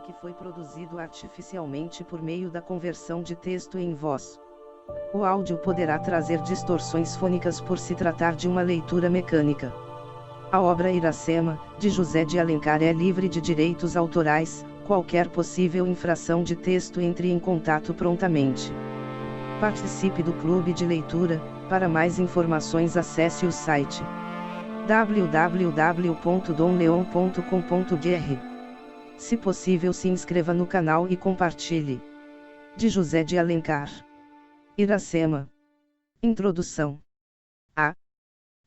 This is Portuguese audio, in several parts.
que foi produzido artificialmente por meio da conversão de texto em voz. O áudio poderá trazer distorções fônicas por se tratar de uma leitura mecânica. A obra Iracema, de José de Alencar, é livre de direitos autorais. Qualquer possível infração de texto, entre em contato prontamente. Participe do clube de leitura. Para mais informações acesse o site www.domleon.com.br. Se possível, se inscreva no canal e compartilhe. De José de Alencar. Iracema. Introdução. A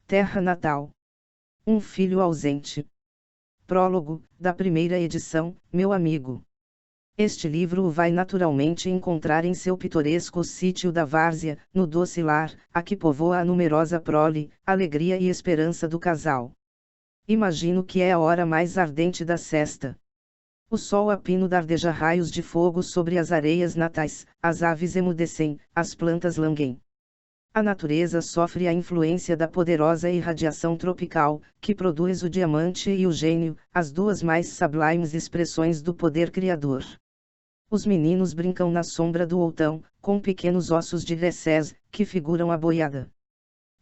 Terra Natal. Um filho ausente. Prólogo, da primeira edição, meu amigo. Este livro o vai naturalmente encontrar em seu pitoresco sítio da várzea, no doce lar, a que povoa a numerosa prole, alegria e esperança do casal. Imagino que é a hora mais ardente da sesta. O sol a pino dardeja raios de fogo sobre as areias natais, as aves emudecem, as plantas languem. A natureza sofre a influência da poderosa irradiação tropical, que produz o diamante e o gênio, as duas mais sublimes expressões do poder criador. Os meninos brincam na sombra do outão, com pequenos ossos de recés, que figuram a boiada.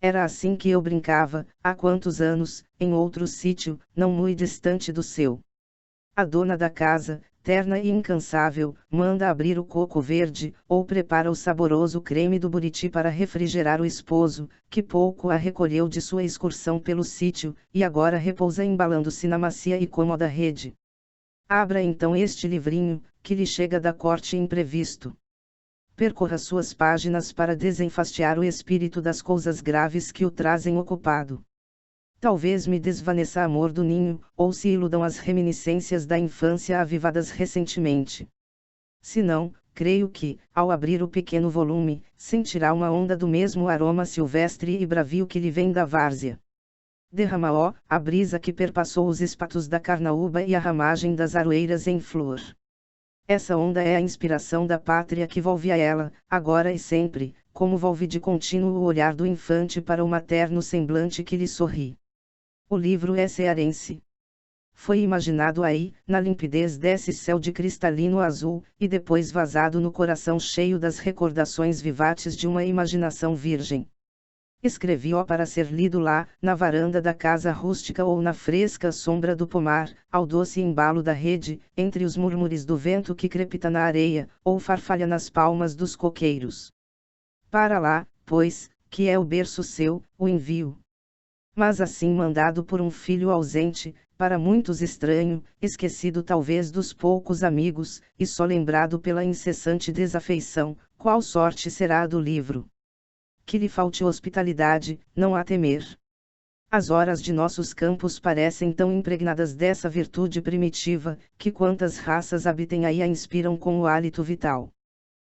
Era assim que eu brincava, há quantos anos, em outro sítio, não muito distante do seu. A dona da casa, terna e incansável, manda abrir o coco verde, ou prepara o saboroso creme do Buriti para refrigerar o esposo, que pouco a recolheu de sua excursão pelo sítio, e agora repousa embalando-se na macia e cômoda rede. Abra então este livrinho, que lhe chega da corte imprevisto. Percorra suas páginas para desenfastiar o espírito das coisas graves que o trazem ocupado. Talvez me desvaneça amor do ninho, ou se iludam as reminiscências da infância avivadas recentemente. Se não, creio que, ao abrir o pequeno volume, sentirá uma onda do mesmo aroma silvestre e bravio que lhe vem da várzea. Derrama, ó, a brisa que perpassou os espatos da carnaúba e a ramagem das aroeiras em flor. Essa onda é a inspiração da pátria que volve a ela, agora e sempre, como volve de contínuo o olhar do infante para o materno semblante que lhe sorri. O livro é cearense. Foi imaginado aí, na limpidez desse céu de cristalino azul, e depois vazado no coração cheio das recordações vivaces de uma imaginação virgem. Escrevi-o para ser lido lá, na varanda da casa rústica ou na fresca sombra do pomar, ao doce embalo da rede, entre os murmúrios do vento que crepita na areia, ou farfalha nas palmas dos coqueiros. Para lá, pois, que é o berço seu, o envio. Mas assim mandado por um filho ausente, para muitos estranho, esquecido talvez dos poucos amigos, e só lembrado pela incessante desafeição, qual sorte será a do livro? Que lhe falte hospitalidade, não há temer. As horas de nossos campos parecem tão impregnadas dessa virtude primitiva, que quantas raças habitem aí a inspiram com o hálito vital.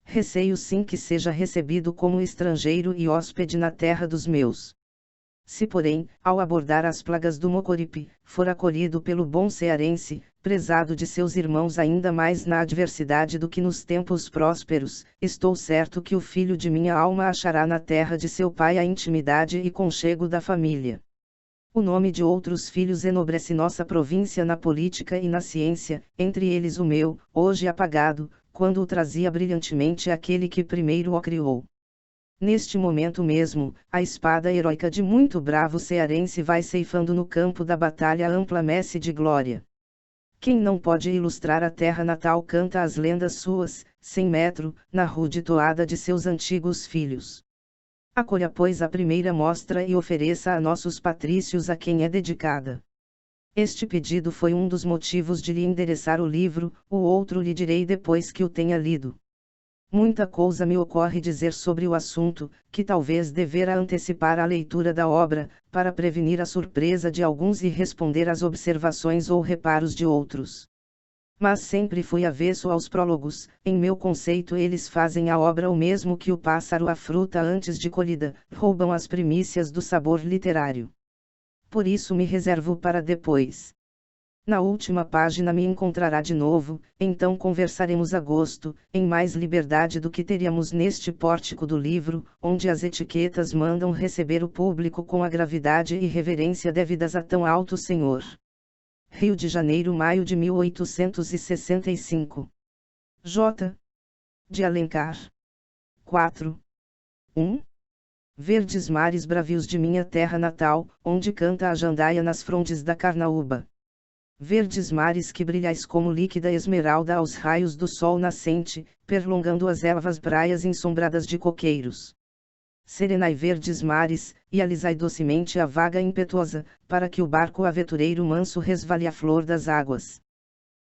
Receio sim que seja recebido como estrangeiro e hóspede na terra dos meus. Se porém, ao abordar as plagas do Mocoripe, for acolhido pelo bom cearense, prezado de seus irmãos ainda mais na adversidade do que nos tempos prósperos, estou certo que o filho de minha alma achará na terra de seu pai a intimidade e conchego da família. O nome de outros filhos enobrece nossa província na política e na ciência, entre eles o meu, hoje apagado, quando o trazia brilhantemente aquele que primeiro o criou. Neste momento mesmo, a espada heróica de muito bravo cearense vai ceifando no campo da batalha ampla messe de glória. Quem não pode ilustrar a terra natal canta as lendas suas, sem metro, na rude toada de seus antigos filhos. Acolha pois a primeira mostra e ofereça a nossos patrícios a quem é dedicada. Este pedido foi um dos motivos de lhe endereçar o livro, o outro lhe direi depois que o tenha lido. Muita coisa me ocorre dizer sobre o assunto, que talvez devera antecipar a leitura da obra, para prevenir a surpresa de alguns e responder às observações ou reparos de outros. Mas sempre fui avesso aos prólogos, em meu conceito eles fazem à obra o mesmo que o pássaro à fruta antes de colhida, roubam as primícias do sabor literário. Por isso me reservo para depois. Na última página me encontrará de novo, então conversaremos a gosto, em mais liberdade do que teríamos neste pórtico do livro, onde as etiquetas mandam receber o público com a gravidade e reverência devidas a tão alto senhor. Rio de Janeiro, maio de 1865. J. de Alencar. 4. 1. Verdes mares bravios de minha terra natal, onde canta a jandaia nas frondes da carnaúba. Verdes mares que brilhais como líquida esmeralda aos raios do sol nascente, perlongando as ervas praias ensombradas de coqueiros. Serenai verdes mares, e alisai docemente a vaga impetuosa, para que o barco aventureiro manso resvale à flor das águas.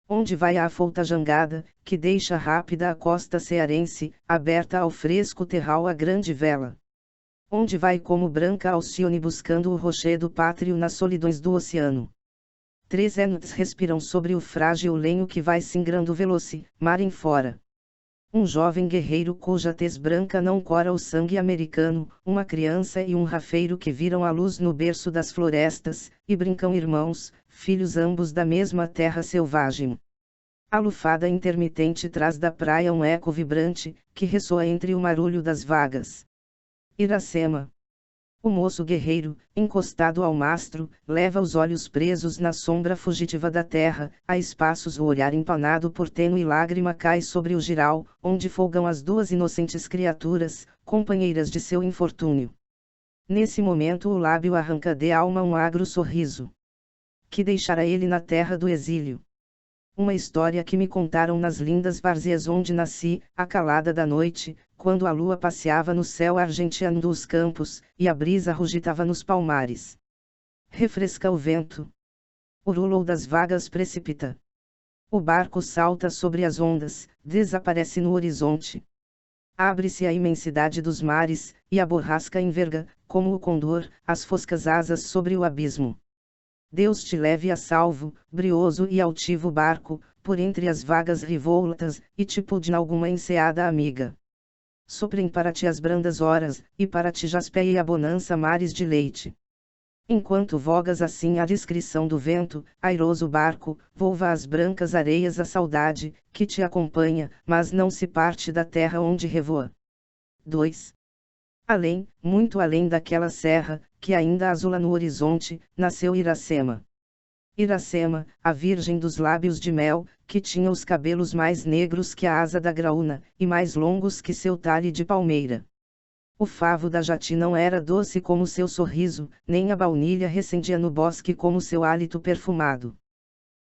Onde vai a afouta jangada, que deixa rápida a costa cearense, aberta ao fresco terral a grande vela? Onde vai como branca Alcione buscando o rochedo pátrio nas solidões do oceano? 3 entes respiram sobre o frágil lenho que vai singrando veloce, mar em fora. Um jovem guerreiro cuja tez branca não cora o sangue americano, uma criança e um rafeiro que viram a luz no berço das florestas, e brincam irmãos, filhos ambos da mesma terra selvagem. A lufada intermitente traz da praia um eco vibrante, que ressoa entre o marulho das vagas. Iracema. O moço guerreiro, encostado ao mastro, leva os olhos presos na sombra fugitiva da terra, a espaços o olhar empanado por tênue lágrima cai sobre o jiral, onde folgam as duas inocentes criaturas, companheiras de seu infortúnio. Nesse momento o lábio arranca de alma um agro sorriso. Que deixara ele na terra do exílio? Uma história que me contaram nas lindas várzeas onde nasci, a calada da noite, quando a lua passeava no céu argentiano dos campos, e a brisa rugitava nos palmares. Refresca o vento. O rulou das vagas precipita. O barco salta sobre as ondas, desaparece no horizonte. Abre-se a imensidade dos mares, e a borrasca enverga, como o condor, as foscas asas sobre o abismo. Deus te leve a salvo, brioso e altivo barco, por entre as vagas revoltas, e te pude nalguma enseada amiga. Soprem para ti as brandas horas, e para ti jaspeie a bonança mares de leite. Enquanto vogas assim à discrição do vento, airoso barco, volva às brancas areias a saudade, que te acompanha, mas não se parte da terra onde revoa. 2. Além, muito além daquela serra, que ainda azula no horizonte, nasceu Iracema. Iracema, a virgem dos lábios de mel, que tinha os cabelos mais negros que a asa da graúna, e mais longos que seu talhe de palmeira. O favo da jati não era doce como seu sorriso, nem a baunilha recendia no bosque como seu hálito perfumado.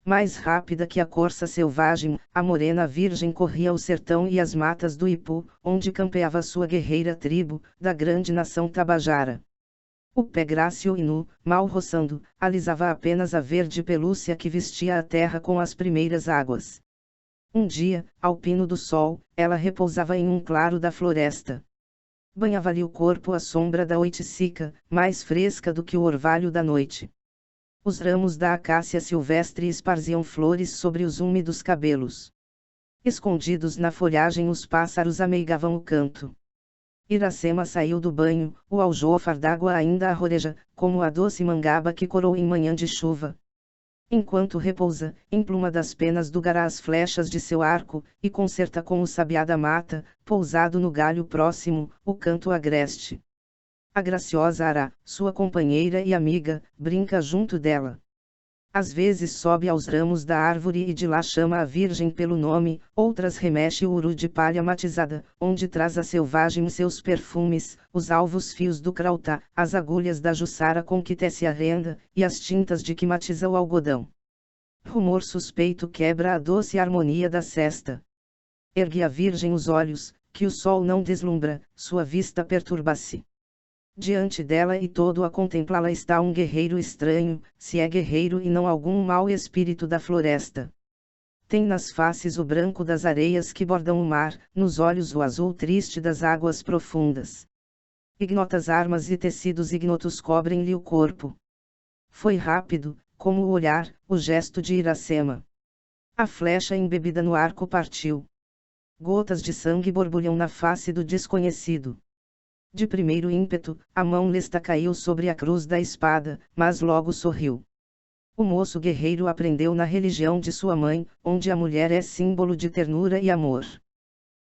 Mais rápida que a corça selvagem, a morena virgem corria o sertão e as matas do Ipu, onde campeava sua guerreira tribo, da grande nação Tabajara. O pé grácil e nu, mal roçando, alisava apenas a verde pelúcia que vestia a terra com as primeiras águas. Um dia, ao pino do sol, ela repousava em um claro da floresta. Banhava-lhe o corpo à sombra da oiticica, mais fresca do que o orvalho da noite. Os ramos da acácia silvestre esparziam flores sobre os úmidos cabelos. Escondidos na folhagem os pássaros ameigavam o canto. Iracema saiu do banho, o aljôfar d'água ainda arroreja, como a doce mangaba que corou em manhã de chuva. Enquanto repousa, empluma das penas do gará as flechas de seu arco, e concerta com o sabiá da mata, pousado no galho próximo, o canto agreste. A graciosa Ará, sua companheira e amiga, brinca junto dela. Às vezes sobe aos ramos da árvore e de lá chama a virgem pelo nome, outras remexe o uru de palha matizada, onde traz a selvagem seus perfumes, os alvos fios do crautá, as agulhas da jussara com que tece a renda, e as tintas de que matiza o algodão. Rumor suspeito quebra a doce harmonia da cesta. Ergue a virgem os olhos, que o sol não deslumbra, sua vista perturba-se. Diante dela e todo a contemplá-la está um guerreiro estranho, se é guerreiro e não algum mau espírito da floresta. Tem nas faces o branco das areias que bordam o mar, nos olhos o azul triste das águas profundas. Ignotas armas e tecidos ignotos cobrem-lhe o corpo. Foi rápido, como o olhar, o gesto de Iracema. A flecha embebida no arco partiu. Gotas de sangue borbulham na face do desconhecido. De primeiro ímpeto, a mão lesta caiu sobre a cruz da espada, mas logo sorriu. O moço guerreiro aprendeu na religião de sua mãe, onde a mulher é símbolo de ternura e amor.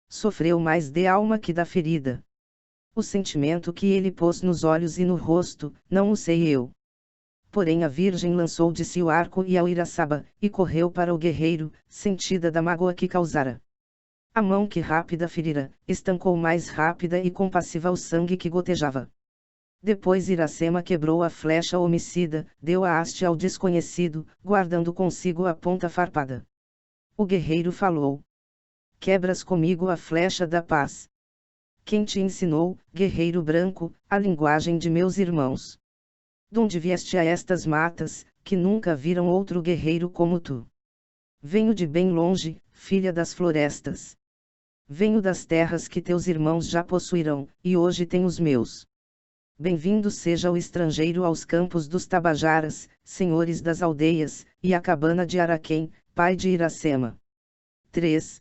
Sofreu mais de alma que da ferida. O sentimento que ele pôs nos olhos e no rosto, não o sei eu. porém a virgem lançou de si o arco e a uiraçaba, e correu para o guerreiro, sentida da mágoa que causara. A mão que rápida ferira, estancou mais rápida e compassiva o sangue que gotejava. Depois Iracema quebrou a flecha homicida, deu a haste ao desconhecido, guardando consigo a ponta farpada. O guerreiro falou: quebras comigo a flecha da paz. Quem te ensinou, guerreiro branco, a linguagem de meus irmãos? Donde vieste a estas matas, que nunca viram outro guerreiro como tu? Venho de bem longe, filha das florestas. Venho das terras que teus irmãos já possuirão, e hoje tenho os meus. Bem-vindo seja o estrangeiro aos campos dos Tabajaras, senhores das aldeias, e à cabana de Araquém, pai de Iracema. 3.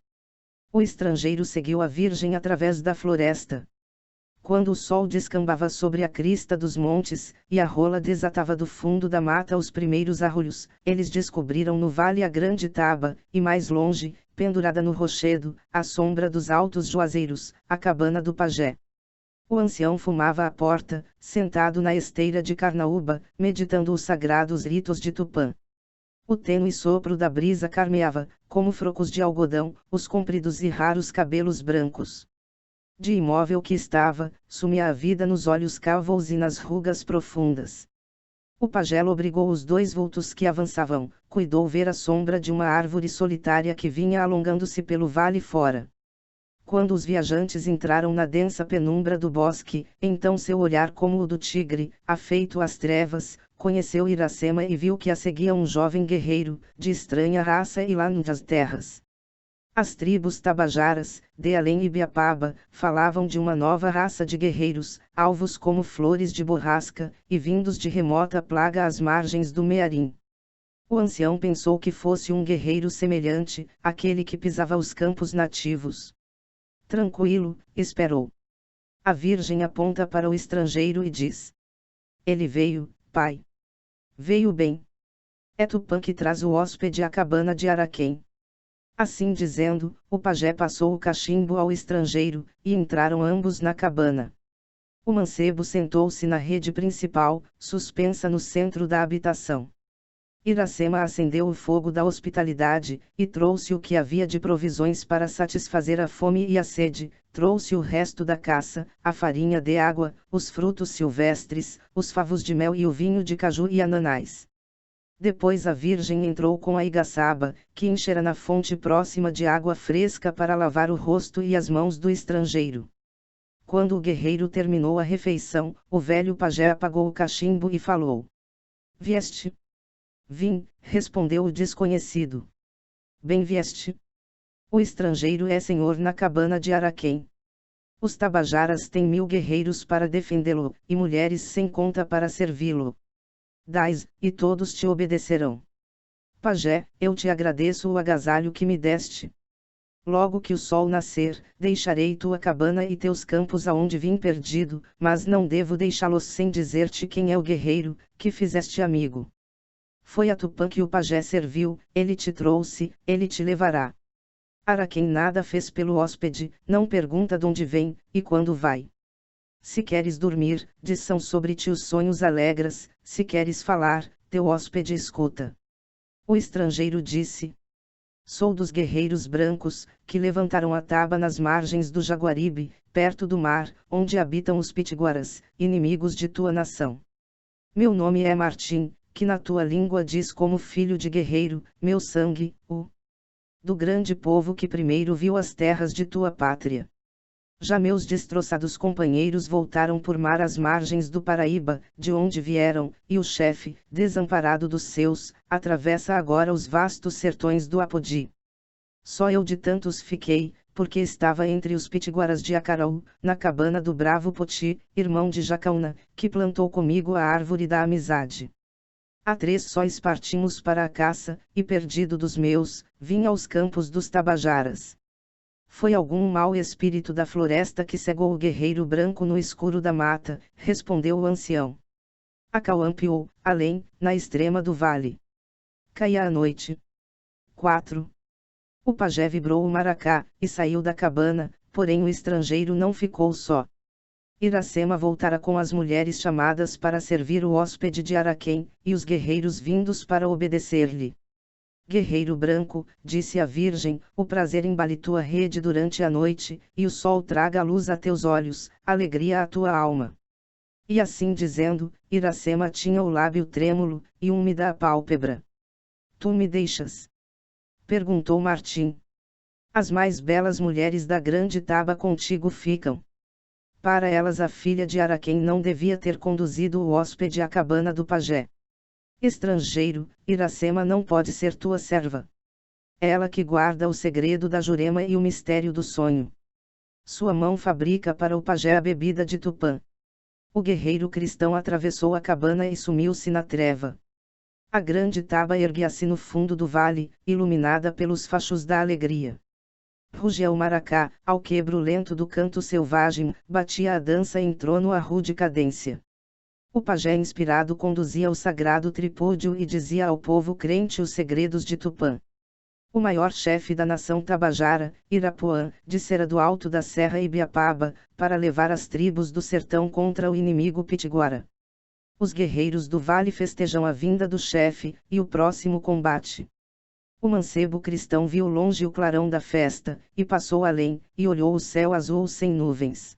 O estrangeiro seguiu a virgem através da floresta. Quando o sol descambava sobre a crista dos montes, e a rola desatava do fundo da mata os primeiros arrulhos, eles descobriram no vale a grande taba, e mais longe, pendurada no rochedo, à sombra dos altos juazeiros, a cabana do pajé. O ancião fumava à porta, sentado na esteira de carnaúba, meditando os sagrados ritos de Tupã. O tênue sopro da brisa carmeava, como frocos de algodão, os compridos e raros cabelos brancos. De imóvel que estava, sumia a vida nos olhos cavos e nas rugas profundas. O pajé obrigou os dois vultos que avançavam, cuidou ver a sombra de uma árvore solitária que vinha alongando-se pelo vale fora. Quando os viajantes entraram na densa penumbra do bosque, então seu olhar como o do tigre, afeito às trevas, conheceu Iracema e viu que a seguia um jovem guerreiro, de estranha raça e lá das terras. As tribos tabajaras, de Além e Biapaba, falavam de uma nova raça de guerreiros, alvos como flores de borrasca, e vindos de remota plaga às margens do Mearim. O ancião pensou que fosse um guerreiro semelhante, àquele que pisava os campos nativos. Tranquilo, esperou. A virgem aponta para o estrangeiro e diz: ele veio, pai. Veio bem. É Tupã que traz o hóspede à cabana de Araquém. Assim dizendo, o pajé passou o cachimbo ao estrangeiro, e entraram ambos na cabana. O mancebo sentou-se na rede principal, suspensa no centro da habitação. Iracema acendeu o fogo da hospitalidade, e trouxe o que havia de provisões para satisfazer a fome e a sede, trouxe o resto da caça, a farinha de água, os frutos silvestres, os favos de mel e o vinho de caju e ananás. Depois a virgem entrou com a igaçaba, que enchera na fonte próxima de água fresca para lavar o rosto e as mãos do estrangeiro. Quando o guerreiro terminou a refeição, o velho pajé apagou o cachimbo e falou: vieste? Vim, respondeu o desconhecido. Bem vieste. O estrangeiro é senhor na cabana de Araquém. Os tabajaras têm 1000 guerreiros para defendê-lo, e mulheres sem conta para servi-lo. Dais, e todos te obedecerão. Pajé, eu te agradeço o agasalho que me deste. Logo que o sol nascer, deixarei tua cabana e teus campos aonde vim perdido, mas não devo deixá-los sem dizer-te quem é o guerreiro, que fizeste amigo. Foi a Tupã que o pajé serviu, ele te trouxe, ele te levará. Araquém nada fez pelo hóspede, não pergunta donde vem, e quando vai. Se queres dormir, são sobre ti os sonhos alegres, se queres falar, teu hóspede escuta. O estrangeiro disse: sou dos guerreiros brancos, que levantaram a taba nas margens do Jaguaribe, perto do mar, onde habitam os pitiguaras, inimigos de tua nação. Meu nome é Martim, que na tua língua diz como filho de guerreiro, meu sangue, o do grande povo que primeiro viu as terras de tua pátria. Já meus destroçados companheiros voltaram por mar às margens do Paraíba, de onde vieram, e o chefe, desamparado dos seus, atravessa agora os vastos sertões do Apodi. Só eu de tantos fiquei, porque estava entre os pitiguaras de Acaraú, na cabana do bravo Poti, irmão de Jacaúna, que plantou comigo a árvore da amizade. Há 3 sóis partimos para a caça, e perdido dos meus, vim aos campos dos Tabajaras. Foi algum mau espírito da floresta que cegou o guerreiro branco no escuro da mata, respondeu o ancião. Acauampiou, além, na extrema do vale. Caía a noite. 4. O pajé vibrou o maracá, e saiu da cabana, porém o estrangeiro não ficou só. Iracema voltara com as mulheres chamadas para servir o hóspede de Araquém, e os guerreiros vindos para obedecer-lhe. Guerreiro branco, disse a Virgem, o prazer embale tua rede durante a noite, e o sol traga a luz a teus olhos, alegria à tua alma. E assim dizendo, Iracema tinha o lábio trêmulo, e úmida a pálpebra. Tu me deixas? Perguntou Martim. As mais belas mulheres da grande taba contigo ficam. Para elas a filha de Araquém não devia ter conduzido o hóspede à cabana do pajé. Estrangeiro, Iracema não pode ser tua serva. Ela que guarda o segredo da Jurema e o mistério do sonho. Sua mão fabrica para o pajé a bebida de Tupã. O guerreiro cristão atravessou a cabana e sumiu-se na treva. A grande taba erguia-se no fundo do vale, iluminada pelos fachos da alegria. Rugia o maracá, ao quebro lento do canto selvagem, batia a dança em trono a rude cadência. O pajé inspirado conduzia o sagrado tripúdio e dizia ao povo crente os segredos de Tupã. O maior chefe da nação tabajara, Irapuã, descera do alto da Serra Ibiapaba, para levar as tribos do sertão contra o inimigo pitiguara. Os guerreiros do vale festejam a vinda do chefe, e o próximo combate. O mancebo cristão viu longe o clarão da festa, e passou além, e olhou o céu azul sem nuvens.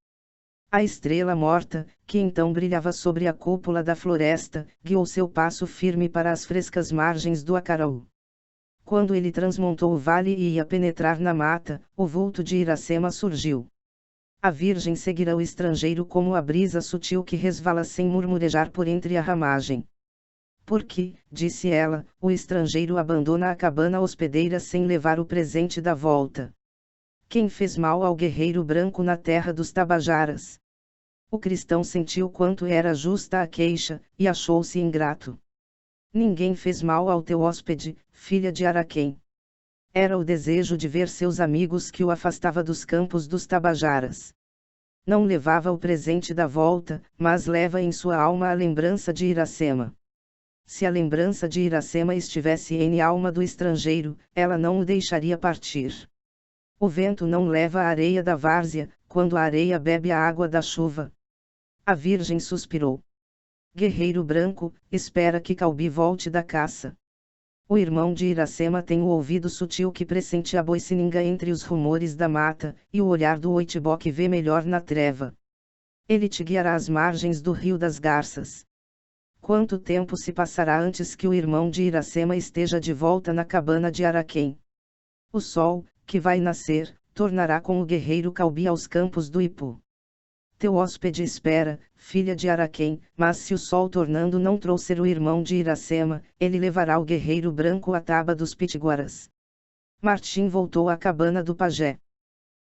A estrela morta, que então brilhava sobre a cúpula da floresta, guiou seu passo firme para as frescas margens do Acaraú. Quando ele transmontou o vale e ia penetrar na mata, o vulto de Iracema surgiu. A Virgem seguira o estrangeiro como a brisa sutil que resvala sem murmurejar por entre a ramagem. Porque, disse ela, o estrangeiro abandona a cabana hospedeira sem levar o presente da volta. Quem fez mal ao guerreiro branco na terra dos Tabajaras? O cristão sentiu quanto era justa a queixa, e achou-se ingrato. Ninguém fez mal ao teu hóspede, filha de Araquém. Era o desejo de ver seus amigos que o afastava dos campos dos Tabajaras. Não levava o presente da volta, mas leva em sua alma a lembrança de Iracema. Se a lembrança de Iracema estivesse em alma do estrangeiro, ela não o deixaria partir. O vento não leva a areia da várzea, quando a areia bebe a água da chuva. A Virgem suspirou. Guerreiro branco, espera que Calbi volte da caça. O irmão de Iracema tem o ouvido sutil que pressente a boicininga entre os rumores da mata, e o olhar do oitibó que vê melhor na treva. Ele te guiará às margens do Rio das Garças. Quanto tempo se passará antes que o irmão de Iracema esteja de volta na cabana de Araquém? O sol, que vai nascer, tornará com o guerreiro Calbi aos campos do Ipu. Teu hóspede espera, filha de Araquém, mas se o sol tornando não trouxer o irmão de Iracema, ele levará o guerreiro branco à taba dos pitiguaras. Martim voltou à cabana do pajé.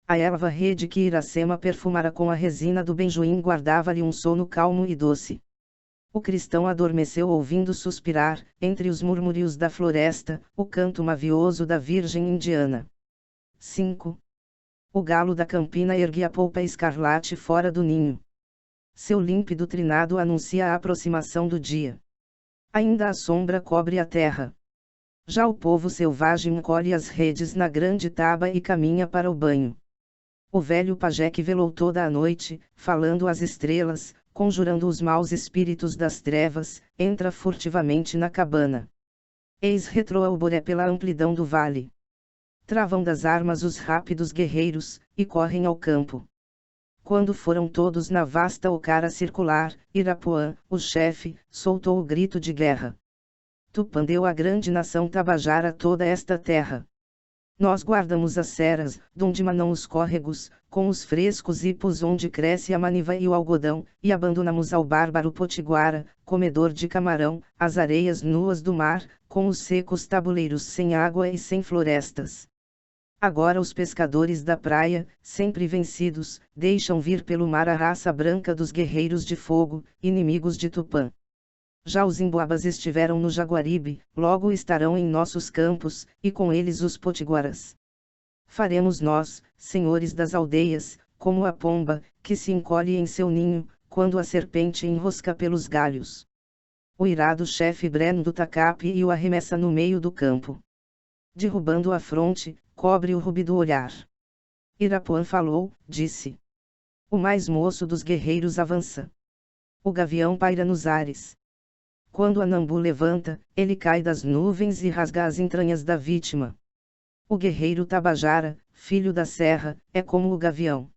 A erva rede que Iracema perfumara com a resina do benjoim guardava-lhe um sono calmo e doce. O cristão adormeceu ouvindo suspirar, entre os murmúrios da floresta, o canto mavioso da Virgem Indiana. 5. O galo da campina erguia a polpa escarlate fora do ninho. Seu límpido trinado anuncia a aproximação do dia. Ainda a sombra cobre a terra. Já o povo selvagem colhe as redes na grande taba e caminha para o banho. O velho pajé que velou toda a noite, falando às estrelas, conjurando os maus espíritos das trevas, entra furtivamente na cabana. Eis retroa o boré pela amplidão do vale. Travam das armas os rápidos guerreiros, e correm ao campo. Quando foram todos na vasta ocara circular, Irapuã, o chefe, soltou o grito de guerra. Tupã deu à grande nação Tabajara toda esta terra. Nós guardamos as serras, donde manam os córregos, com os frescos ipos onde cresce a maniva e o algodão, e abandonamos ao bárbaro potiguara, comedor de camarão, as areias nuas do mar, com os secos tabuleiros sem água e sem florestas. Agora os pescadores da praia, sempre vencidos, deixam vir pelo mar a raça branca dos guerreiros de fogo, inimigos de Tupã. Já os emboabas estiveram no Jaguaribe, logo estarão em nossos campos, e com eles os potiguaras. Faremos nós, senhores das aldeias, como a pomba, que se encolhe em seu ninho, quando a serpente enrosca pelos galhos. O irado chefe Breno do tacape e o arremessa no meio do campo. Derrubando a fronte, cobre o rubi do olhar. Irapuã falou, disse. O mais moço dos guerreiros avança. O gavião paira nos ares. Quando Anambu levanta, ele cai das nuvens e rasga as entranhas da vítima. O guerreiro Tabajara, filho da serra, é como o gavião.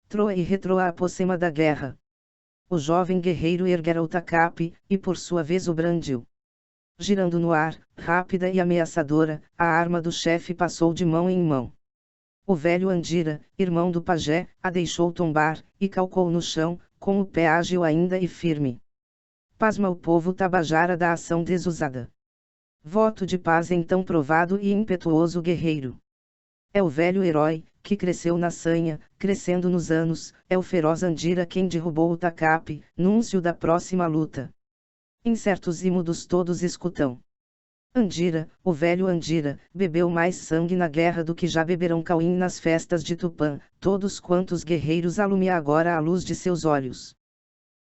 Troa e retroa a pocema da guerra. O jovem guerreiro erguera o tacape, e por sua vez o brandiu. Girando no ar, rápida e ameaçadora, a arma do chefe passou de mão em mão. O velho Andira, irmão do pajé, a deixou tombar, e calcou no chão, com o pé ágil ainda e firme. Pasma o povo Tabajara da ação desusada. Voto de paz então provado e impetuoso guerreiro. É o velho herói, que cresceu na sanha, crescendo nos anos, é o feroz Andira quem derrubou o tacape, núncio da próxima luta. Incertos e mudos todos escutam. Andira, o velho Andira, bebeu mais sangue na guerra do que já beberão Cauim nas festas de Tupã, todos quantos guerreiros alumia agora a luz de seus olhos.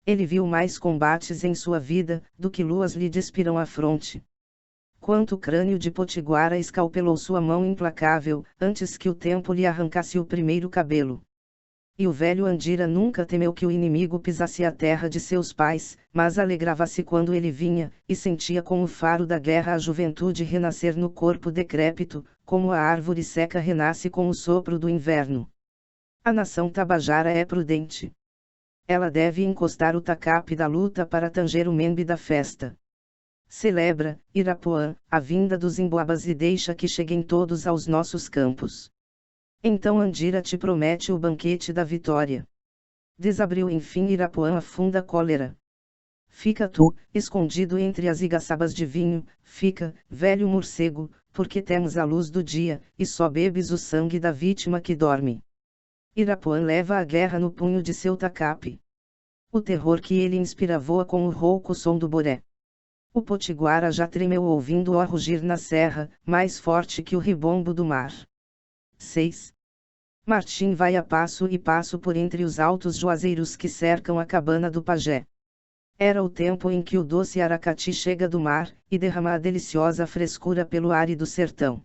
Ele viu mais combates em sua vida, do que luas lhe despiram a fronte. Quanto crânio de Potiguara escalpelou sua mão implacável, antes que o tempo lhe arrancasse o primeiro cabelo. E o velho Andira nunca temeu que o inimigo pisasse a terra de seus pais, mas alegrava-se quando ele vinha, e sentia com o faro da guerra a juventude renascer no corpo decrépito, como a árvore seca renasce com o sopro do inverno. A nação Tabajara é prudente. Ela deve encostar o tacape da luta para tanger o membe da festa. Celebra, Irapuã, a vinda dos emboabas e deixa que cheguem todos aos nossos campos. Então Andira te promete o banquete da vitória. Desabriu enfim Irapuã a funda cólera. Fica tu, escondido entre as igaçabas de vinho, fica, velho morcego, porque temos a luz do dia, e só bebes o sangue da vítima que dorme. Irapuã leva a guerra no punho de seu tacape. O terror que ele inspira voa com o rouco som do boré. O Potiguara já tremeu ouvindo-o rugir na serra, mais forte que o ribombo do mar. 6. Martim vai a passo e passo por entre os altos juazeiros que cercam a cabana do pajé. Era o tempo em que o doce aracati chega do mar, e derrama a deliciosa frescura pelo árido sertão.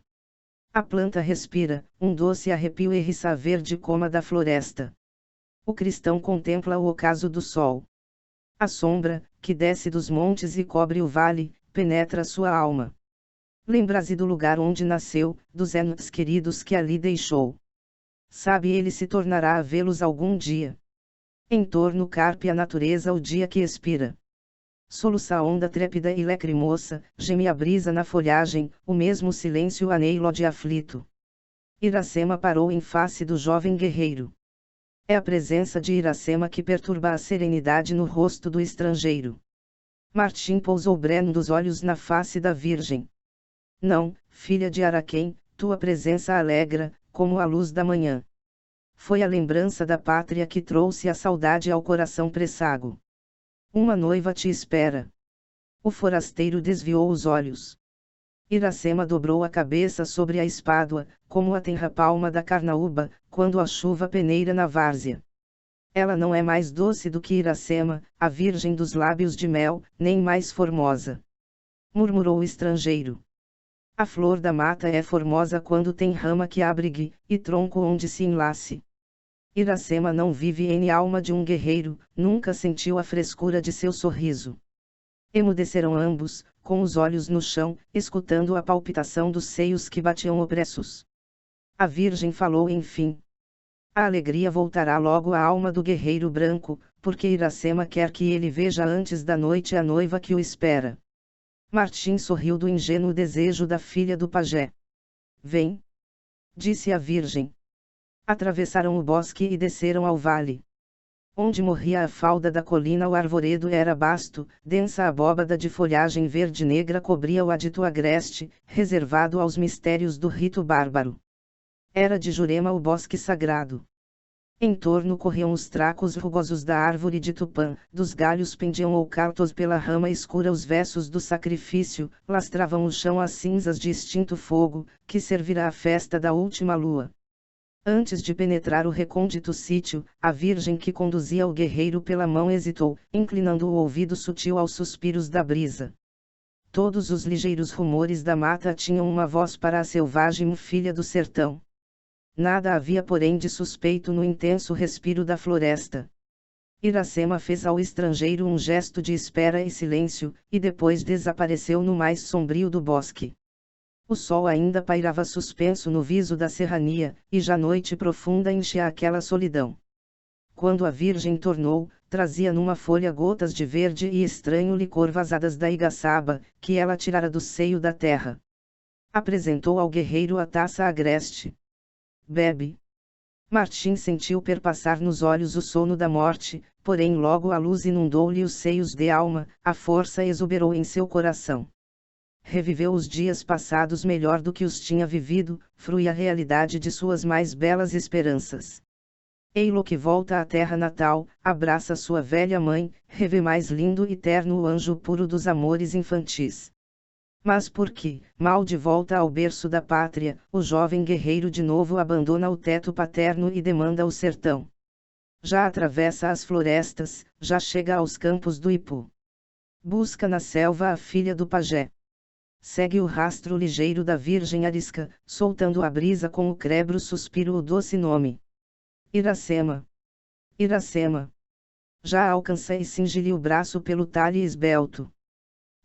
A planta respira, um doce arrepio erriça a verde coma da floresta. O cristão contempla o ocaso do sol. A sombra, que desce dos montes e cobre o vale, penetra sua alma. Lembra-se do lugar onde nasceu, dos entes queridos que ali deixou. Sabe ele se tornará a vê-los algum dia. Em torno carpe a natureza o dia que expira. Soluça a onda trépida e lacrimosa, geme a brisa na folhagem, o mesmo silêncio aneilo de aflito. Iracema parou em face do jovem guerreiro. É a presença de Iracema que perturba a serenidade no rosto do estrangeiro. Martim pousou breno dos olhos na face da virgem. Não, filha de Araquém, tua presença alegra, como a luz da manhã. Foi a lembrança da pátria que trouxe a saudade ao coração pressago. Uma noiva te espera. O forasteiro desviou os olhos. Iracema dobrou a cabeça sobre a espádua, como a tenra palma da carnaúba, quando a chuva peneira na várzea. Ela não é mais doce do que Iracema, a virgem dos lábios de mel, nem mais formosa. Murmurou o estrangeiro. A flor da mata é formosa quando tem rama que abrigue, e tronco onde se enlace. Iracema não vive em alma de um guerreiro, nunca sentiu a frescura de seu sorriso. Emudeceram ambos, com os olhos no chão, escutando a palpitação dos seios que batiam opressos. A virgem falou enfim. A alegria voltará logo à alma do guerreiro branco, porque Iracema quer que ele veja antes da noite a noiva que o espera. Martim sorriu do ingênuo desejo da filha do pajé. Vem, disse a virgem. Atravessaram o bosque e desceram ao vale. Onde morria a falda da colina o arvoredo era basto, densa abóbada de folhagem verde-negra cobria o adito agreste, reservado aos mistérios do rito bárbaro. Era de Jurema o bosque sagrado. Em torno corriam os tracos rugosos da árvore de Tupã, dos galhos pendiam ocultos pela rama escura os vessos do sacrifício, lastravam o chão as cinzas de extinto fogo, que servirá à festa da última lua. Antes de penetrar o recôndito sítio, a virgem que conduzia o guerreiro pela mão hesitou, inclinando o ouvido sutil aos suspiros da brisa. Todos os ligeiros rumores da mata tinham uma voz para a selvagem filha do sertão. Nada havia porém de suspeito no intenso respiro da floresta. Iracema fez ao estrangeiro um gesto de espera e silêncio, e depois desapareceu no mais sombrio do bosque. O sol ainda pairava suspenso no viso da serrania, e já noite profunda enchia aquela solidão. Quando a Virgem tornou, trazia numa folha gotas de verde e estranho licor vazadas da igaçaba, que ela tirara do seio da terra. Apresentou ao guerreiro a taça agreste. Bebe. Martim sentiu perpassar nos olhos o sono da morte, porém logo a luz inundou-lhe os seios de alma, a força exuberou em seu coração. Reviveu os dias passados melhor do que os tinha vivido, frui a realidade de suas mais belas esperanças. Ei-lo que volta à terra natal, abraça sua velha mãe, revê mais lindo e terno o anjo puro dos amores infantis. Mas por que, mal de volta ao berço da pátria, o jovem guerreiro de novo abandona o teto paterno e demanda o sertão? Já atravessa as florestas, já chega aos campos do Ipu. Busca na selva a filha do pajé. Segue o rastro ligeiro da virgem arisca, soltando a brisa com o crebro suspiro o doce nome. Iracema. Iracema. Já alcança e cinge-lhe o braço pelo talhe esbelto.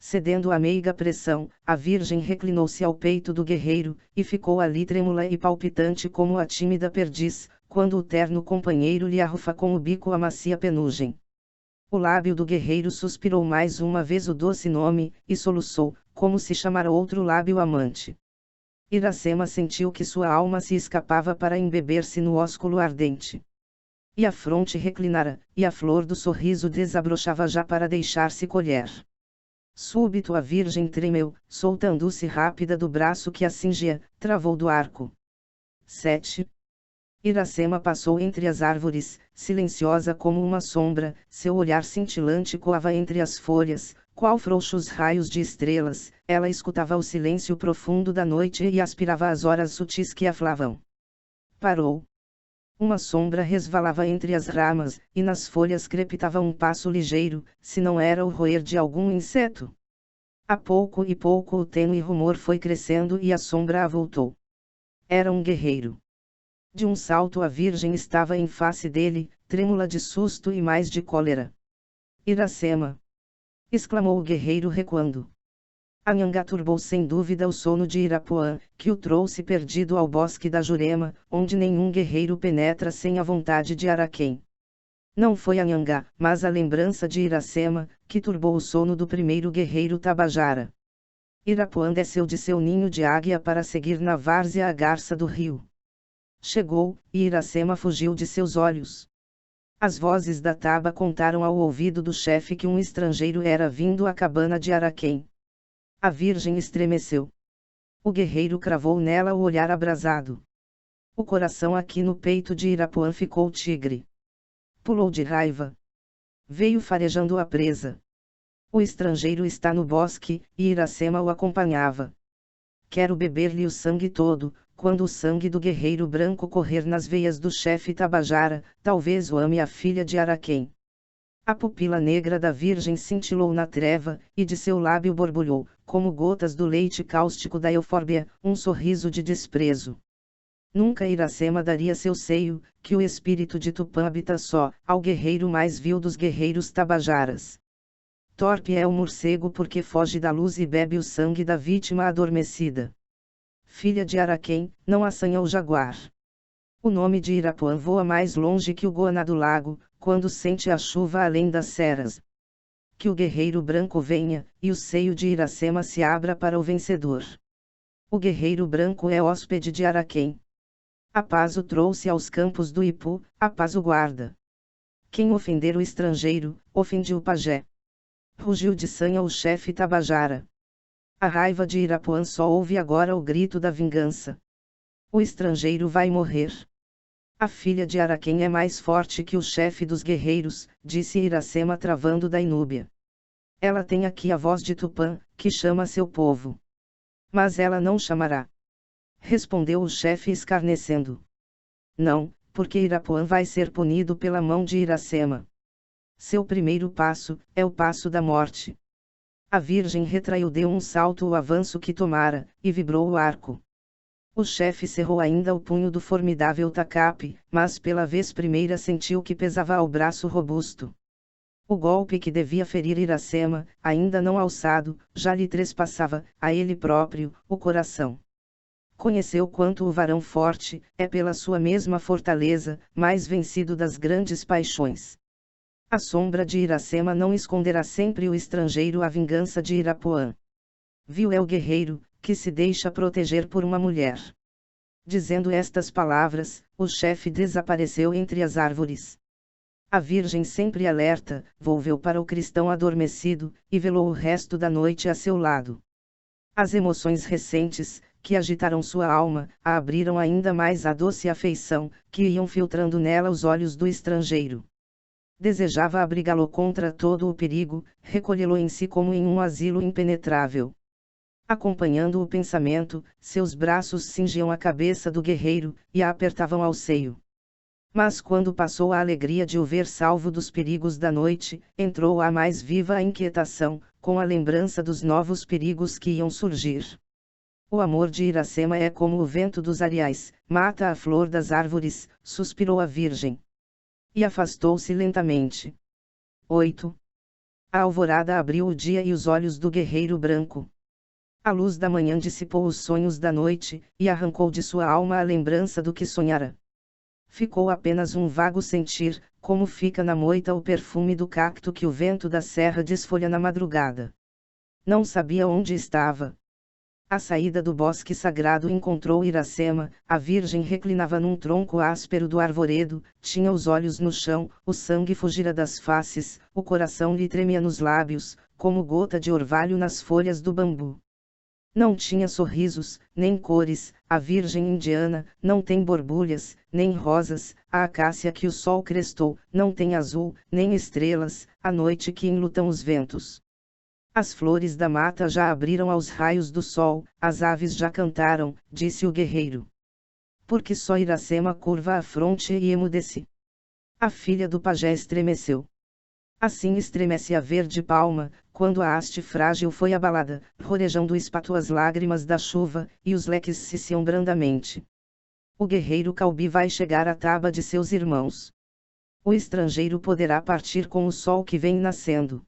Cedendo à meiga pressão, a virgem reclinou-se ao peito do guerreiro, e ficou ali trêmula e palpitante como a tímida perdiz, quando o terno companheiro lhe arrufa com o bico a macia penugem. O lábio do guerreiro suspirou mais uma vez o doce nome, e soluçou, como se chamara outro lábio amante. Iracema sentiu que sua alma se escapava para embeber-se no ósculo ardente. E a fronte reclinara, e a flor do sorriso desabrochava já para deixar-se colher. Súbito a virgem tremeu, soltando-se rápida do braço que a cingia, travou do arco. 7. Iracema passou entre as árvores, silenciosa como uma sombra, seu olhar cintilante coava entre as folhas, qual frouxos raios de estrelas, ela escutava o silêncio profundo da noite e aspirava as horas sutis que aflavam. Parou. Uma sombra resvalava entre as ramas, e nas folhas crepitava um passo ligeiro, se não era o roer de algum inseto. A pouco e pouco o tênue rumor foi crescendo e a sombra avultou. Era um guerreiro. De um salto a virgem estava em face dele, trêmula de susto e mais de cólera. Iracema! Exclamou o guerreiro recuando. Anhangá turbou sem dúvida o sono de Irapuã, que o trouxe perdido ao bosque da Jurema, onde nenhum guerreiro penetra sem a vontade de Araquém. Não foi Anhangá, mas a lembrança de Iracema, que turbou o sono do primeiro guerreiro Tabajara. Irapuã desceu de seu ninho de águia para seguir na várzea a garça do rio. Chegou, e Iracema fugiu de seus olhos. As vozes da taba contaram ao ouvido do chefe que um estrangeiro era vindo à cabana de Araquém. A virgem estremeceu. O guerreiro cravou nela o olhar abrasado. O coração aqui no peito de Irapuã ficou tigre. Pulou de raiva. Veio farejando a presa. O estrangeiro está no bosque, e Iracema o acompanhava. Quero beber-lhe o sangue todo, quando o sangue do guerreiro branco correr nas veias do chefe Tabajara, talvez o ame a filha de Araquém. A pupila negra da virgem cintilou na treva, e de seu lábio borbulhou, como gotas do leite cáustico da eufórbia, um sorriso de desprezo. Nunca Iracema daria seu seio, que o espírito de Tupã habita só, ao guerreiro mais vil dos guerreiros tabajaras. Torpe é o morcego porque foge da luz e bebe o sangue da vítima adormecida. Filha de Araquém, não assanha o jaguar. O nome de Irapuã voa mais longe que o Goaná do lago, quando sente a chuva além das serras. Que o guerreiro branco venha, e o seio de Iracema se abra para o vencedor. O guerreiro branco é hóspede de Araquém. A paz o trouxe aos campos do Ipu, a paz o guarda. Quem ofender o estrangeiro, ofende o pajé. Rugiu de sanha o chefe Tabajara. A raiva de Irapuã só ouve agora o grito da vingança. O estrangeiro vai morrer. A filha de Araquém é mais forte que o chefe dos guerreiros, disse Iracema travando da inúbia. Ela tem aqui a voz de Tupã, que chama seu povo. Mas ela não chamará. Respondeu o chefe escarnecendo. Não, porque Irapuã vai ser punido pela mão de Iracema. Seu primeiro passo, é o passo da morte. A virgem retraiu de um salto o avanço que tomara, e vibrou o arco. O chefe cerrou ainda o punho do formidável tacape, mas pela vez primeira sentiu que pesava ao braço robusto. O golpe que devia ferir Iracema, ainda não alçado, já lhe trespassava, a ele próprio, o coração. Conheceu quanto o varão forte é pela sua mesma fortaleza, mais vencido das grandes paixões. A sombra de Iracema não esconderá sempre o estrangeiro a vingança de Irapuã. Vil é o guerreiro, que se deixa proteger por uma mulher. Dizendo estas palavras, o chefe desapareceu entre as árvores. A Virgem, sempre alerta, volveu para o cristão adormecido, e velou o resto da noite a seu lado. As emoções recentes, que agitaram sua alma, a abriram ainda mais à doce afeição, que iam filtrando nela os olhos do estrangeiro. Desejava abrigá-lo contra todo o perigo, recolhê-lo em si como em um asilo impenetrável. Acompanhando o pensamento, seus braços cingiam a cabeça do guerreiro, e a apertavam ao seio. Mas quando passou a alegria de o ver salvo dos perigos da noite, entrou a mais viva a inquietação, com a lembrança dos novos perigos que iam surgir. O amor de Iracema é como o vento dos areais, mata a flor das árvores, suspirou a Virgem. E afastou-se lentamente. 8. A alvorada abriu o dia e os olhos do guerreiro branco. A luz da manhã dissipou os sonhos da noite, e arrancou de sua alma a lembrança do que sonhara. Ficou apenas um vago sentir, como fica na moita o perfume do cacto que o vento da serra desfolha na madrugada. Não sabia onde estava. À saída do bosque sagrado encontrou Iracema, a Virgem reclinava num tronco áspero do arvoredo, tinha os olhos no chão, o sangue fugira das faces, o coração lhe tremia nos lábios, como gota de orvalho nas folhas do bambu. Não tinha sorrisos, nem cores, a Virgem indiana, não tem borbulhas, nem rosas, a acácia que o sol crestou, não tem azul, nem estrelas, a noite que enlutam os ventos. As flores da mata já abriram aos raios do sol, as aves já cantaram, disse o guerreiro. Porque só Iracema curva a fronte e emudece. A filha do pajé estremeceu. Assim estremece a verde palma, quando a haste frágil foi abalada, rorejando espato as lágrimas da chuva, e os leques ciciam brandamente. O guerreiro Calbi vai chegar à taba de seus irmãos. O estrangeiro poderá partir com o sol que vem nascendo.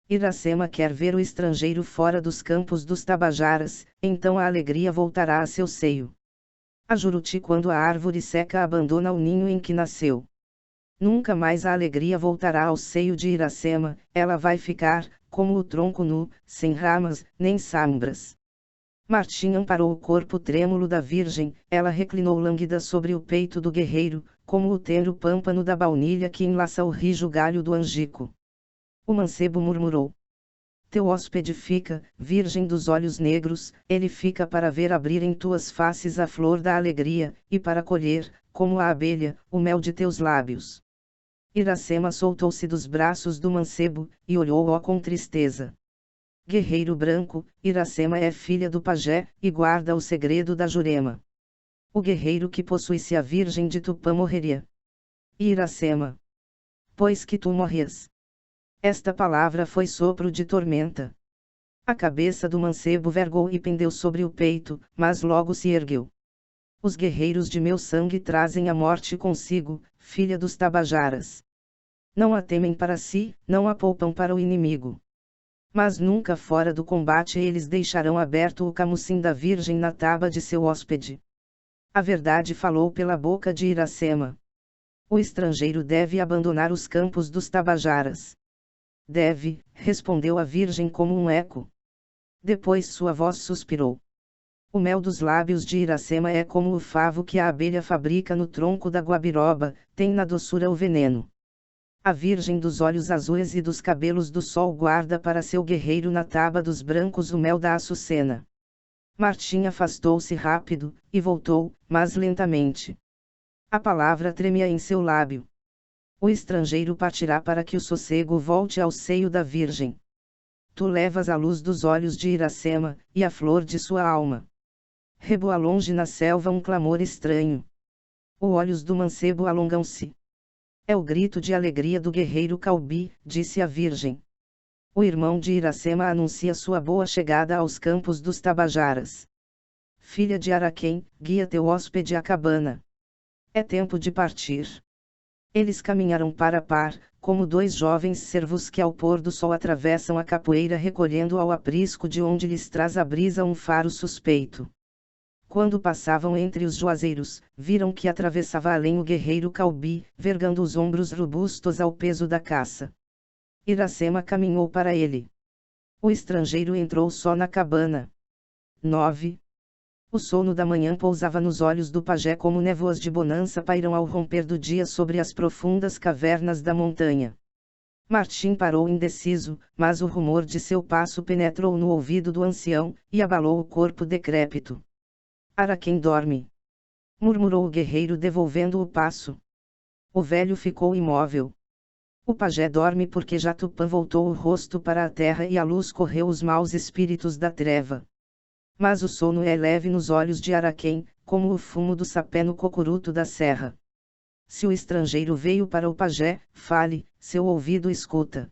Iracema quer ver o estrangeiro fora dos campos dos Tabajaras, então a alegria voltará a seu seio. A Juruti, quando a árvore seca abandona o ninho em que nasceu. Nunca mais a alegria voltará ao seio de Iracema, ela vai ficar, como o tronco nu, sem ramas, nem sombras. Martim amparou o corpo trêmulo da Virgem, ela reclinou lânguida sobre o peito do guerreiro, como o tenro pâmpano da baunilha que enlaça o rijo galho do angico. O mancebo murmurou. Teu hóspede fica, Virgem dos olhos negros, ele fica para ver abrir em tuas faces a flor da alegria, e para colher, como a abelha, o mel de teus lábios. Iracema soltou-se dos braços do mancebo, e olhou-o com tristeza. Guerreiro branco, Iracema é filha do pajé, e guarda o segredo da Jurema. O guerreiro que possuísse a Virgem de Tupã morreria. E Iracema? Pois que tu morrias. Esta palavra foi sopro de tormenta. A cabeça do mancebo vergou e pendeu sobre o peito, mas logo se ergueu. Os guerreiros de meu sangue trazem a morte consigo, filha dos Tabajaras. Não a temem para si, não a poupam para o inimigo. Mas nunca fora do combate eles deixarão aberto o camucim da Virgem na taba de seu hóspede. A verdade falou pela boca de Iracema. O estrangeiro deve abandonar os campos dos Tabajaras. Deve, respondeu a Virgem como um eco. Depois sua voz suspirou. O mel dos lábios de Iracema é como o favo que a abelha fabrica no tronco da guabiroba, tem na doçura o veneno. A Virgem dos olhos azuis e dos cabelos do sol guarda para seu guerreiro na taba dos brancos o mel da açucena. Martim afastou-se rápido, e voltou, mas lentamente. A palavra tremia em seu lábio. O estrangeiro partirá para que o sossego volte ao seio da Virgem. Tu levas a luz dos olhos de Iracema, e a flor de sua alma. Reboa longe na selva um clamor estranho. Os olhos do mancebo alongam-se. É o grito de alegria do guerreiro Calbi, disse a Virgem. O irmão de Iracema anuncia sua boa chegada aos campos dos Tabajaras. filha de Araquém, guia teu hóspede à cabana. É tempo de partir. Eles caminharam par a par, como dois jovens servos que ao pôr do sol atravessam a capoeira recolhendo ao aprisco de onde lhes traz a brisa um faro suspeito. Quando passavam entre os juazeiros, viram que atravessava além o guerreiro Caubi, vergando os ombros robustos ao peso da caça. Iracema caminhou para ele. O estrangeiro entrou só na cabana. 9. O sono da manhã pousava nos olhos do pajé como névoas de bonança pairam ao romper do dia sobre as profundas cavernas da montanha. Martim parou indeciso, mas o rumor de seu passo penetrou no ouvido do ancião, e abalou o corpo decrépito. Araquém dorme, murmurou o guerreiro devolvendo o passo. O velho ficou imóvel. O pajé dorme porque Jatupã voltou o rosto para a terra e a luz correu os maus espíritos da treva. Mas o sono é leve nos olhos de Araquém, como o fumo do sapé no cocuruto da serra. Se o estrangeiro veio para o pajé, fale, seu ouvido escuta.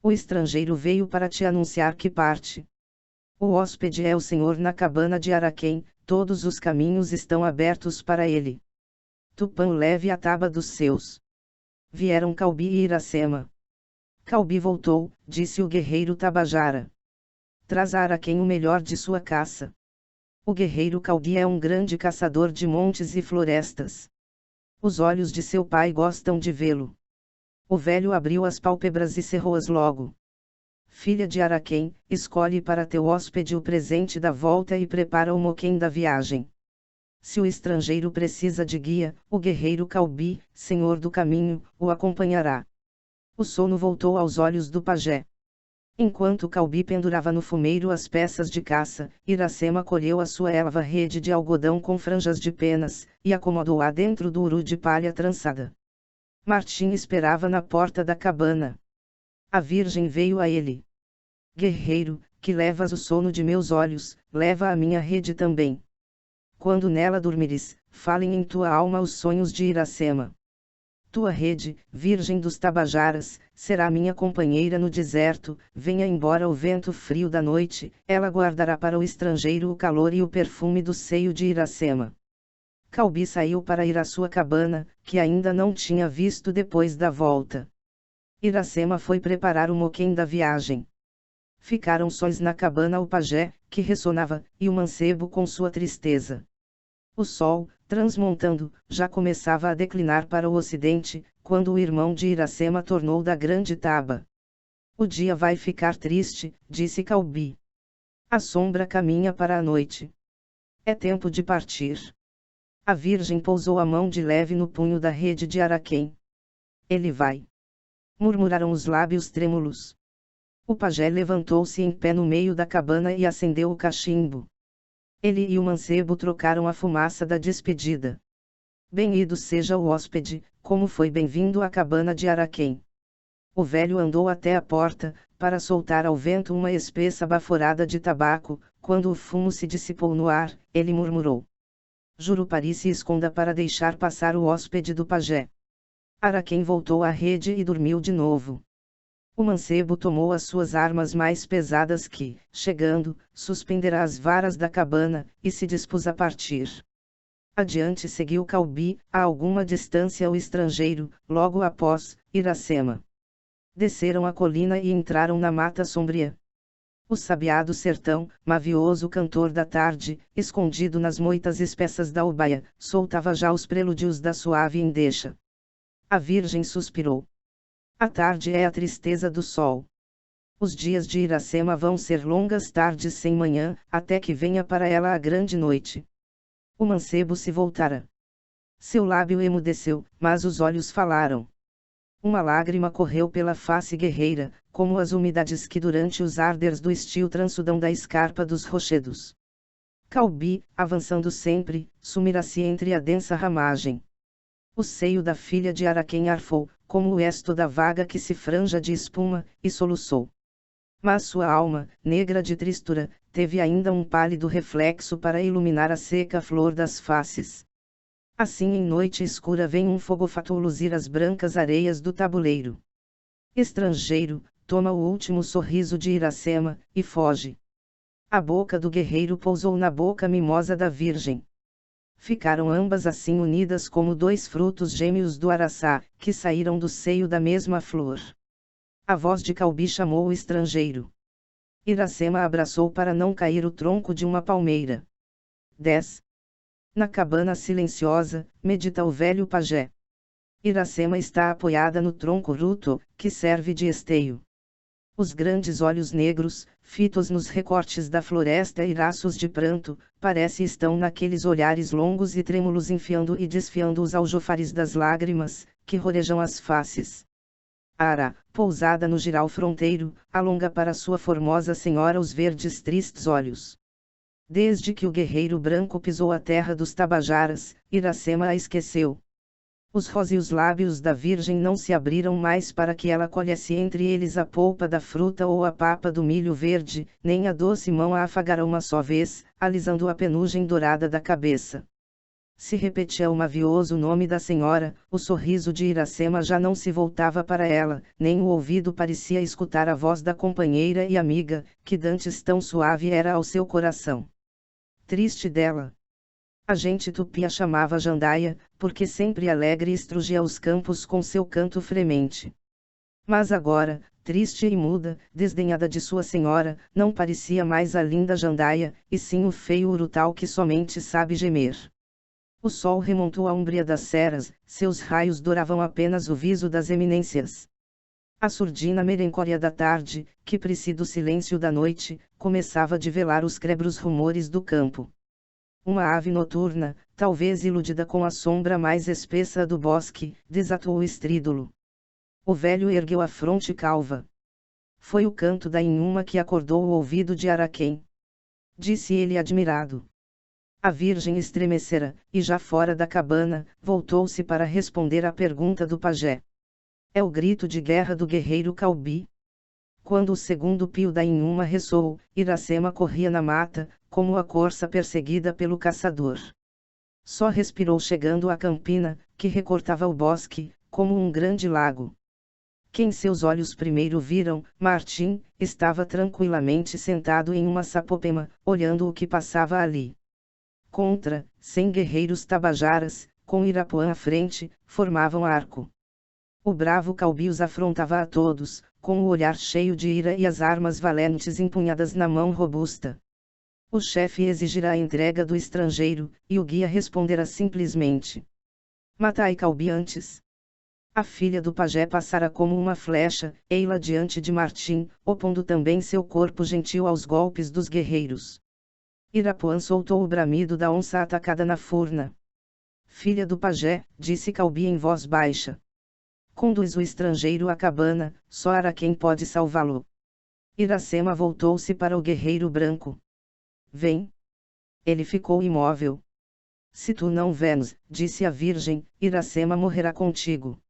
O estrangeiro veio para te anunciar que parte. O hóspede é o senhor na cabana de Araquém, todos os caminhos estão abertos para ele. Tupã leve a taba dos seus. Vieram Caubi e Iracema. Caubi voltou, disse o guerreiro Tabajara. Traz a Araquém o melhor de sua caça. O guerreiro Caubi é um grande caçador de montes e florestas. Os olhos de seu pai gostam de vê-lo. O velho abriu as pálpebras e cerrou-as logo. Filha de Araquém, escolhe para teu hóspede o presente da volta e prepara o moquém da viagem. Se o estrangeiro precisa de guia, o guerreiro Caubi, senhor do caminho, o acompanhará. O sono voltou aos olhos do pajé. Enquanto Caubi pendurava no fumeiro as peças de caça, Iracema colheu a sua elva rede de algodão com franjas de penas, e acomodou-a dentro do uru de palha trançada. Martim esperava na porta da cabana. A virgem veio a ele. Guerreiro, que levas o sono de meus olhos, leva a minha rede também. Quando nela dormires, falem em tua alma os sonhos de Iracema. Tua rede, virgem dos Tabajaras, será minha companheira no deserto, venha embora o vento frio da noite, ela guardará para o estrangeiro o calor e o perfume do seio de Iracema. Caubi saiu para ir à sua cabana, que ainda não tinha visto depois da volta. Iracema foi preparar o moquém da viagem. Ficaram sós na cabana o pajé, que ressonava, e o mancebo com sua tristeza. O sol, transmontando, já começava a declinar para o ocidente, quando o irmão de Iracema tornou da grande taba. O dia vai ficar triste, disse Caubi. A sombra caminha para a noite. É tempo de partir. A virgem pousou a mão de leve no punho da rede de Araquém. Ele vai. Murmuraram os lábios trêmulos. O pajé levantou-se em pé no meio da cabana e acendeu o cachimbo. Ele e o mancebo trocaram a fumaça da despedida. Bem-ido seja o hóspede, como foi bem-vindo à cabana de Araquém. O velho andou até a porta, para soltar ao vento uma espessa baforada de tabaco, quando o fumo se dissipou no ar, ele murmurou. Jurupari se esconda para deixar passar o hóspede do pajé. Araquém voltou à rede e dormiu de novo. O mancebo tomou as suas armas mais pesadas que, chegando, suspenderá as varas da cabana, e se dispôs a partir. Adiante seguiu Caubi, a alguma distância o estrangeiro, logo após, Iracema. Desceram a colina e entraram na mata sombria. O sabiá do sertão, mavioso cantor da tarde, escondido nas moitas espessas da ubaia, soltava já os prelúdios da suave endecha. A virgem suspirou. A tarde é a tristeza do sol. Os dias de Iracema vão ser longas tardes sem manhã, até que venha para ela a grande noite. O mancebo se voltara. Seu lábio emudeceu, mas os olhos falaram. Uma lágrima correu pela face guerreira, como as umidades que durante os arders do estio transudam da escarpa dos rochedos. Caubi, avançando sempre, sumira-se entre a densa ramagem. O seio da filha de Araquém arfou, como o esto da vaga que se franja de espuma, e soluçou. Mas sua alma, negra de tristura, teve ainda um pálido reflexo para iluminar a seca flor das faces. Assim em noite escura vem um fogofato luzir as brancas areias do tabuleiro. Estrangeiro, toma o último sorriso de Iracema, e foge. A boca do guerreiro pousou na boca mimosa da virgem. Ficaram ambas assim unidas como dois frutos gêmeos do araçá, que saíram do seio da mesma flor. A voz de Calbi chamou o estrangeiro. Iracema abraçou para não cair o tronco de uma palmeira. 10. Na cabana silenciosa, medita o velho pajé. Iracema está apoiada no tronco ruto, que serve de esteio. Os grandes olhos negros, fitos nos recortes da floresta e raços de pranto, parece estão naqueles olhares longos e trêmulos enfiando e desfiando os aljofares das lágrimas, que rorejam as faces. Ara, pousada no giral fronteiro, alonga para sua formosa senhora os verdes tristes olhos. Desde que o guerreiro branco pisou a terra dos Tabajaras, Iracema a esqueceu. Os róseos lábios da virgem não se abriram mais para que ela colhesse entre eles a polpa da fruta ou a papa do milho verde, nem a doce mão a afagara uma só vez, alisando a penugem dourada da cabeça. Se repetia o mavioso nome da senhora, o sorriso de Iracema já não se voltava para ela, nem o ouvido parecia escutar a voz da companheira e amiga, que dantes tão suave era ao seu coração. Triste dela. A gente tupi a chamava Jandaia, porque sempre alegre estrugia os campos com seu canto fremente. Mas agora, triste e muda, desdenhada de sua senhora, não parecia mais a linda Jandaia, e sim o feio Urutau que somente sabe gemer. O sol remontou a umbria das serras, seus raios douravam apenas o viso das eminências. A surdina merencória da tarde, que precede o silêncio da noite, começava a develar os crebros rumores do campo. Uma ave noturna, talvez iludida com a sombra mais espessa do bosque, desatou o estrídulo. O velho ergueu a fronte calva. Foi o canto da inhuma que acordou o ouvido de Araquém. Disse ele admirado. A virgem estremecera, e já fora da cabana, voltou-se para responder à pergunta do pajé. É o grito de guerra do guerreiro Calbi. Quando o segundo pio da inhuma ressoou, Iracema corria na mata, como a corça perseguida pelo caçador. Só respirou chegando à campina, que recortava o bosque, como um grande lago. Quem seus olhos primeiro viram, Martim, estava tranquilamente sentado em uma sapopema, olhando o que passava ali. Contra, 100 guerreiros tabajaras, com Irapuã à frente, formavam arco. O bravo Calbi os afrontava a todos, com o olhar cheio de ira e as armas valentes empunhadas na mão robusta. O chefe exigirá a entrega do estrangeiro, e o guia responderá simplesmente: matai Calbi antes. A filha do pajé passara como uma flecha, ei-la diante de Martim, opondo também seu corpo gentil aos golpes dos guerreiros. Irapuã soltou o bramido da onça atacada na furna. Filha do pajé, disse Calbi em voz baixa. Conduz o estrangeiro à cabana, só Araquém pode salvá-lo. Iracema voltou-se para o guerreiro branco. Vem. Ele ficou imóvel. Se tu não vens, disse a virgem, Iracema morrerá contigo.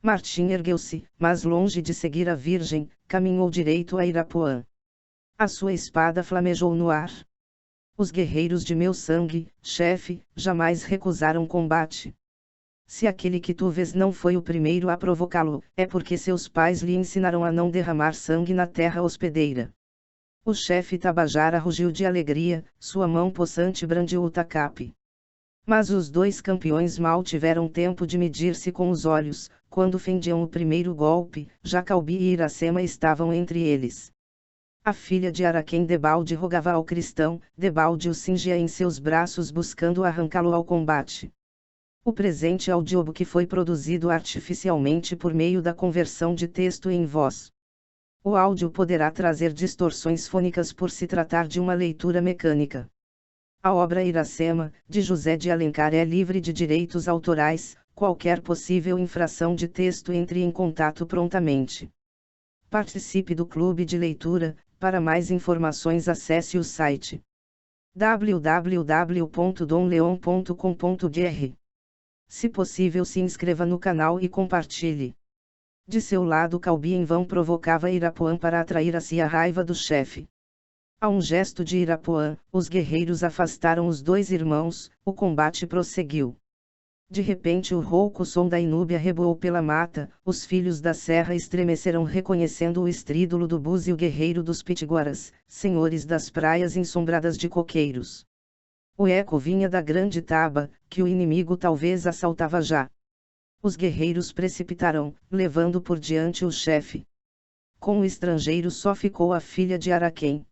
Martim ergueu-se, mas longe de seguir a virgem, caminhou direito a Irapuã. A sua espada flamejou no ar. Os guerreiros de meu sangue, chefe, jamais recusaram combate. Se aquele que tu vês não foi o primeiro a provocá-lo, é porque seus pais lhe ensinaram a não derramar sangue na terra hospedeira. O chefe Tabajara rugiu de alegria, sua mão possante brandiu o tacape. Mas os dois campeões mal tiveram tempo de medir-se com os olhos, quando fendiam o primeiro golpe, já Calbi e Iracema estavam entre eles. A filha de Araquém debalde rogava ao cristão, debalde o cingia em seus braços buscando arrancá-lo ao combate. O presente audiobook foi produzido artificialmente por meio da conversão de texto em voz. O áudio poderá trazer distorções fônicas por se tratar de uma leitura mecânica. A obra Iracema, de José de Alencar é livre de direitos autorais, qualquer possível infração de texto entre em contato prontamente. Participe do clube de leitura, para mais informações acesse o site www.domleon.com.br. Se possível se inscreva no canal e compartilhe. De seu lado Calbi em vão provocava Irapuã para atrair a si a raiva do chefe. A um gesto de Irapuã, os guerreiros afastaram os dois irmãos, o combate prosseguiu. De repente o rouco som da inúbia reboou pela mata, os filhos da serra estremeceram reconhecendo o estrídulo do Búzio guerreiro dos Pitiguaras, senhores das praias ensombradas de coqueiros. O eco vinha da grande taba, que o inimigo talvez assaltava já. Os guerreiros precipitaram, levando por diante o chefe. Com o estrangeiro só ficou a filha de Araquém.